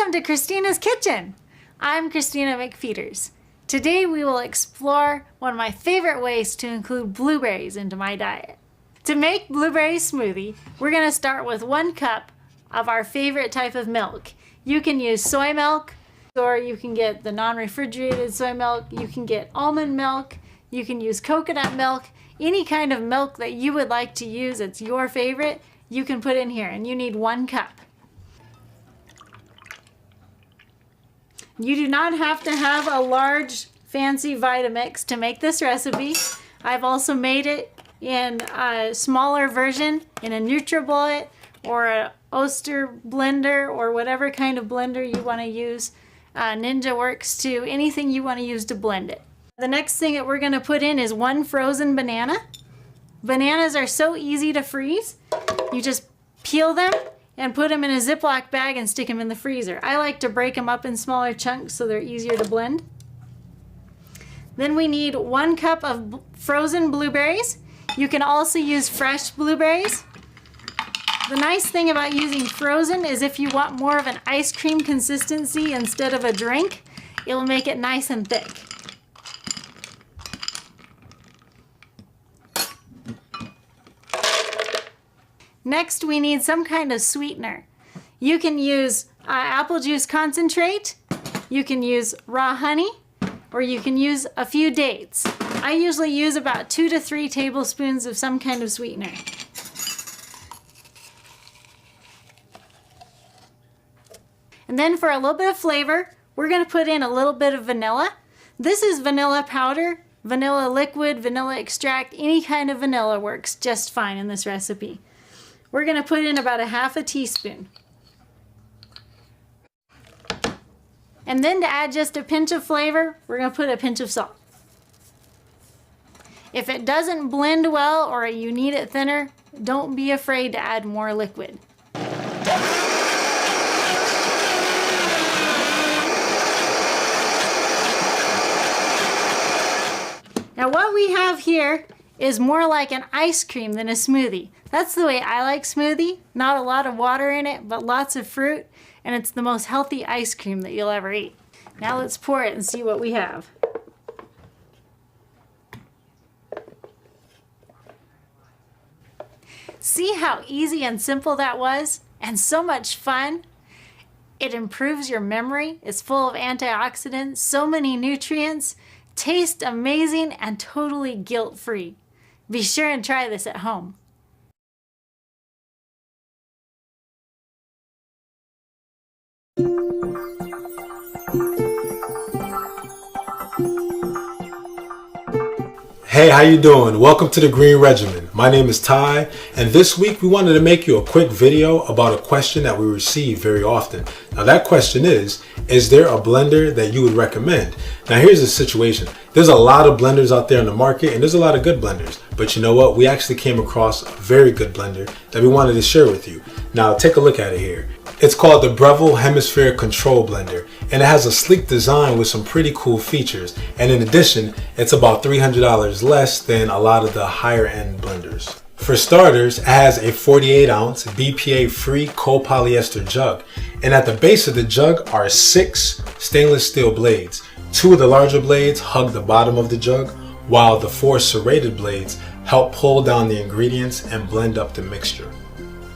Welcome to Christina's Kitchen. I'm Christina McFeeters. Today we will explore one of my favorite ways to include blueberries into my diet. To make blueberry smoothie, we're going to start with 1 cup of our favorite type of milk. You can use soy milk, or you can get the non-refrigerated soy milk. You can get almond milk. You can use coconut milk. Any kind of milk that you would like to use that's your favorite, you can put in here, and you need 1 cup. You do not have to have a large fancy Vitamix to make this recipe. I've also made it in a smaller version in a NutriBullet or a Oster blender or whatever kind of blender you want to use. Ninja works too, anything you want to use to blend it. The next thing that we're going to put in is 1 frozen banana. Bananas are so easy to freeze. You just peel them and put them in a Ziploc bag and stick them in the freezer. I like to break them up in smaller chunks so they're easier to blend. Then we need 1 cup of frozen blueberries. You can also use fresh blueberries. The nice thing about using frozen is if you want more of an ice cream consistency instead of a drink, it will make it nice and thick. Next, we need some kind of sweetener. You can use apple juice concentrate, you can use raw honey, or you can use a few dates. I usually use about 2 to 3 tablespoons of some kind of sweetener. And then for a little bit of flavor, we're going to put in a little bit of vanilla. This is vanilla powder, vanilla liquid, vanilla extract, any kind of vanilla works just fine in this recipe. We're going to put in about 1/2 teaspoon. And then to add just a pinch of flavor, we're going to put a pinch of salt. If it doesn't blend well or you need it thinner, don't be afraid to add more liquid. Now what we have here is more like an ice cream than a smoothie. That's the way I like smoothie. Not a lot of water in it, but lots of fruit, and it's the most healthy ice cream that you'll ever eat. Now let's pour it and see what we have. See how easy and simple that was? And so much fun. It improves your memory. It's full of antioxidants, so many nutrients, tastes amazing, and totally guilt-free. Be sure and try this at home. Hey, how you doing? Welcome to the Green Regimen. My name is Ty, and this week we wanted to make you a quick video about a question that we receive very often. Now that question is there a blender that you would recommend? Now here's the situation. There's a lot of blenders out there in the market, and there's a lot of good blenders. But you know what? We actually came across a very good blender that we wanted to share with you. Now take a look at it here. It's called the Breville Hemispheric Control Blender, and it has a sleek design with some pretty cool features. And in addition, it's about $300 less than a lot of the higher end blenders. For starters, it has a 48-ounce BPA-free copolyester jug, and at the base of the jug are 6 stainless steel blades. 2 of the larger blades hug the bottom of the jug, while the 4 serrated blades help pull down the ingredients and blend up the mixture.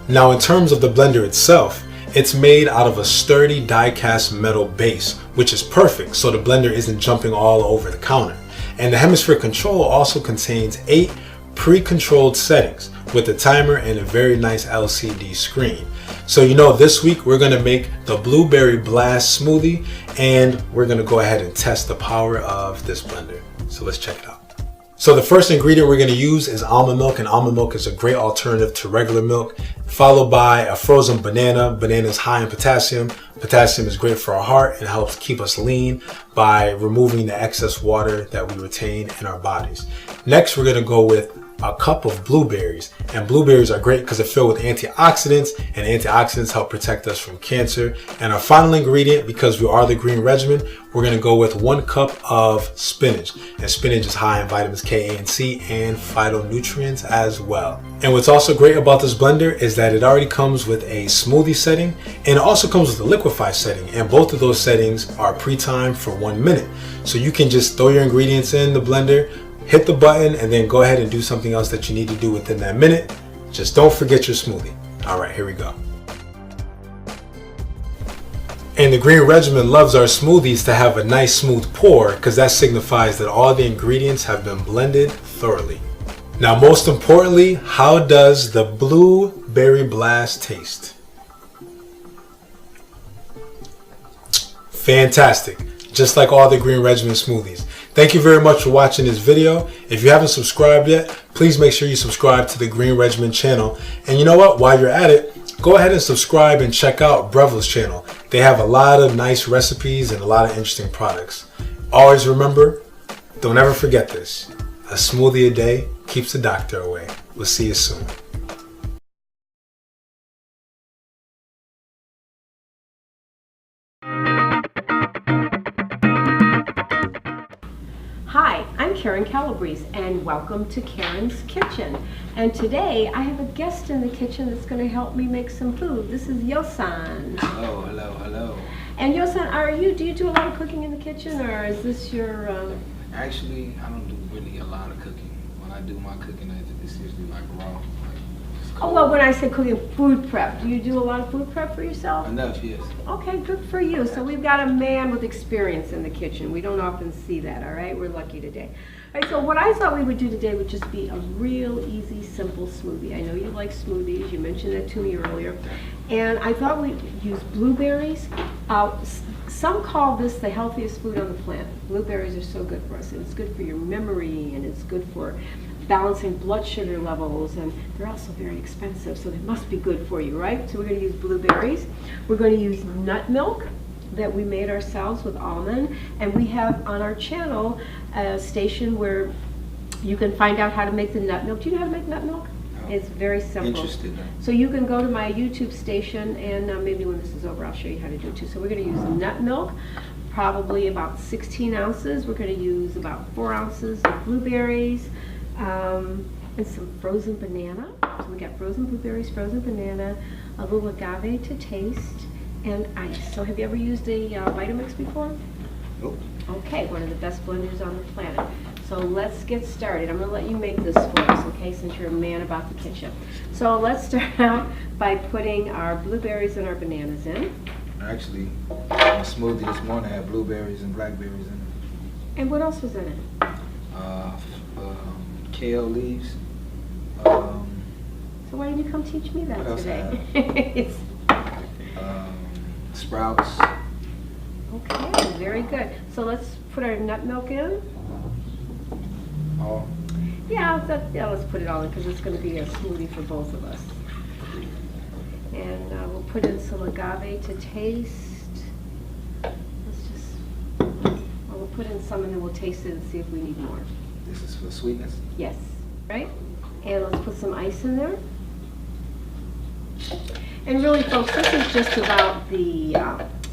Now in terms of the blender itself, it's made out of a sturdy die-cast metal base, which is perfect so the blender isn't jumping all over the counter. And the Hemisphere Control also contains 8 pre-controlled settings with a timer and a very nice LCD screen. So you know, this week we're going to make the Blueberry Blast Smoothie, and we're going to go ahead and test the power of this blender. So let's check it out. So the first ingredient we're going to use is almond milk, and almond milk is a great alternative to regular milk, followed by a frozen banana. Banana is high in potassium. Potassium is great for our heart and helps keep us lean by removing the excess water that we retain in our bodies. Next, we're going to go with a cup of blueberries. And blueberries are great because they're filled with antioxidants, and antioxidants help protect us from cancer. And our final ingredient, because we are the green regimen, we're going to go with 1 cup of spinach. And spinach is high in vitamins K, A, and C and phytonutrients as well. And what's also great about this blender is that it already comes with a smoothie setting, and it also comes with a liquefy setting. And both of those settings are pre-timed for 1 minute. So you can just throw your ingredients in the blender, hit the button, and then go ahead and do something else that you need to do within that minute. Just don't forget your smoothie. All right, here we go. And the green regimen loves our smoothies to have a nice smooth pour, because that signifies that all the ingredients have been blended thoroughly. Now, most importantly, how does the Blueberry Blast taste? Fantastic, just like all the green regimen smoothies. Thank you very much for watching this video. If you haven't subscribed yet, please make sure you subscribe to the Green Regimen channel. And you know what? While you're at it, go ahead and subscribe and check out Breville's channel. They have a lot of nice recipes and a lot of interesting products. Always remember, don't ever forget this. A smoothie a day keeps the doctor away. We'll see you soon. Hi, I'm Karen Calabrese and welcome to Karen's Kitchen. And today I have a guest in the kitchen that's going to help me make some food. This is Yosan. Hello, hello, hello. And Yosan, do you do a lot of cooking in the kitchen, or is this your... Actually, I don't do really a lot of cooking. When I do my cooking, it's usually like raw. Like Oh, well, when I say cooking, food prep, do you do a lot of food prep for yourself? Enough, yes. Okay, good for you. So we've got a man with experience in the kitchen. We don't often see that, all right? We're lucky today. All right, so what I thought we would do today would just be a real easy, simple smoothie. I know you like smoothies. You mentioned that to me earlier. And I thought we'd use blueberries. Some call this the healthiest food on the planet. Blueberries are so good for us, and it's good for your memory, and it's good for balancing blood sugar levels, and they're also very expensive, so they must be good for you, right? So we're going to use blueberries. We're going to use nut milk that we made ourselves with almond, and we have on our channel a station where you can find out how to make the nut milk. Do you know how to make nut milk? No. It's very simple. Interested. So you can go to my YouTube station, and maybe when this is over I'll show you how to do it too. So we're going to use nut milk, probably about 16 ounces. We're going to use about 4 ounces of blueberries, and some frozen banana. So we got frozen blueberries, frozen banana, a little agave to taste, and ice. So have you ever used a Vitamix before? Nope. Okay, one of the best blenders on the planet. So let's get started. I'm going to let you make this for us, okay, since you're a man about the kitchen. So let's start out by putting our blueberries and our bananas in. Actually, my smoothie this morning had blueberries and blackberries in it. And what else was in it? Kale leaves. So why didn't you come teach me that What else today? Sprouts. Okay, very good. So let's put our nut milk in. All. Yeah, let's put it all in because it's going to be a smoothie for both of us. And we'll put in some agave to taste. We'll put in some and then we'll taste it and see if we need more. This is for sweetness. Yes, right? And let's put some ice in there. And really, folks, this is just about the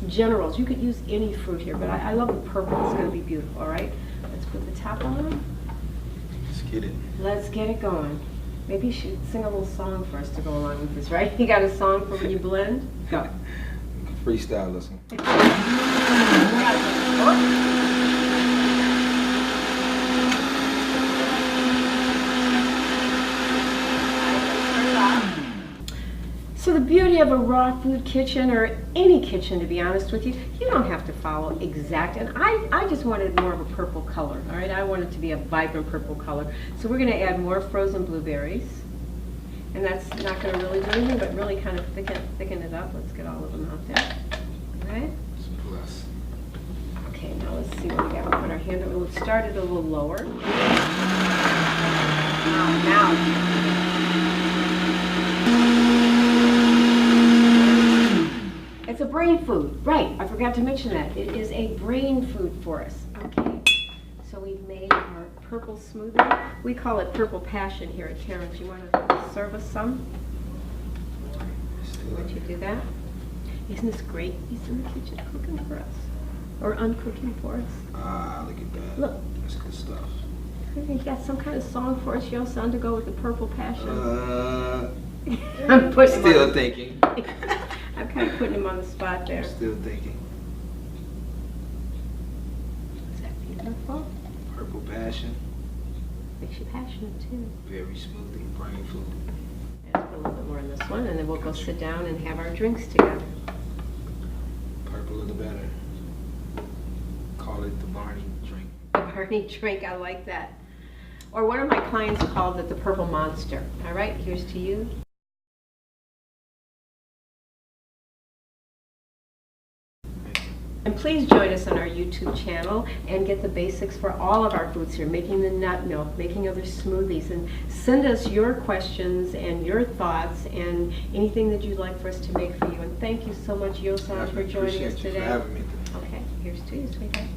generals. You could use any fruit here, but I love the purple. It's going to be beautiful, all right? Let's put the top on. Let's get it. Let's get it going. Maybe you should sing a little song for us to go along with this, right? You got a song for when you blend? Go. Freestyle this one. So the beauty of a raw food kitchen, or any kitchen to be honest with you, you don't have to follow exact, and I just wanted more of a purple color, all right? I want it to be a vibrant purple color. So we're gonna add more frozen blueberries, and that's not gonna really do anything, but really kind of thicken it up. Let's get all of them out there, all right? Plus. Okay, now let's see what we got. We'll put our hand over, we'll start it a little lower. Now. It's a brain food, right? I forgot to mention that. It is a brain food for us. Okay, so So we've made our purple smoothie. We call it Purple Passion here at Terrence. You want to serve us some? Why don't you do that? Isn't this great? He's in the kitchen cooking for us. Or uncooking for us. Ah, look at that. Look. That's good stuff. You got some kind of song for us, Yosan, to go with the Purple Passion? I'm putting still him on, thinking. I'm kind of putting him on the spot there. Still thinking. Is that beautiful? Purple Passion. Makes you passionate too. Very smoothie, brain food. Let's put a little bit more in this one, and then we'll go sit down and have our drinks together. Purple or the better. Call it the Barney drink. The Barney drink, I like that. Or one of my clients called it the Purple Monster. All right, here's to you. And please join us on our YouTube channel and get the basics for all of our foods here, making the nut milk, making other smoothies, and send us your questions and your thoughts and anything that you'd like for us to make for you. And thank you so much, Yosan, for joining us Appreciate you today. for having me. Okay, here's to you, sweetheart.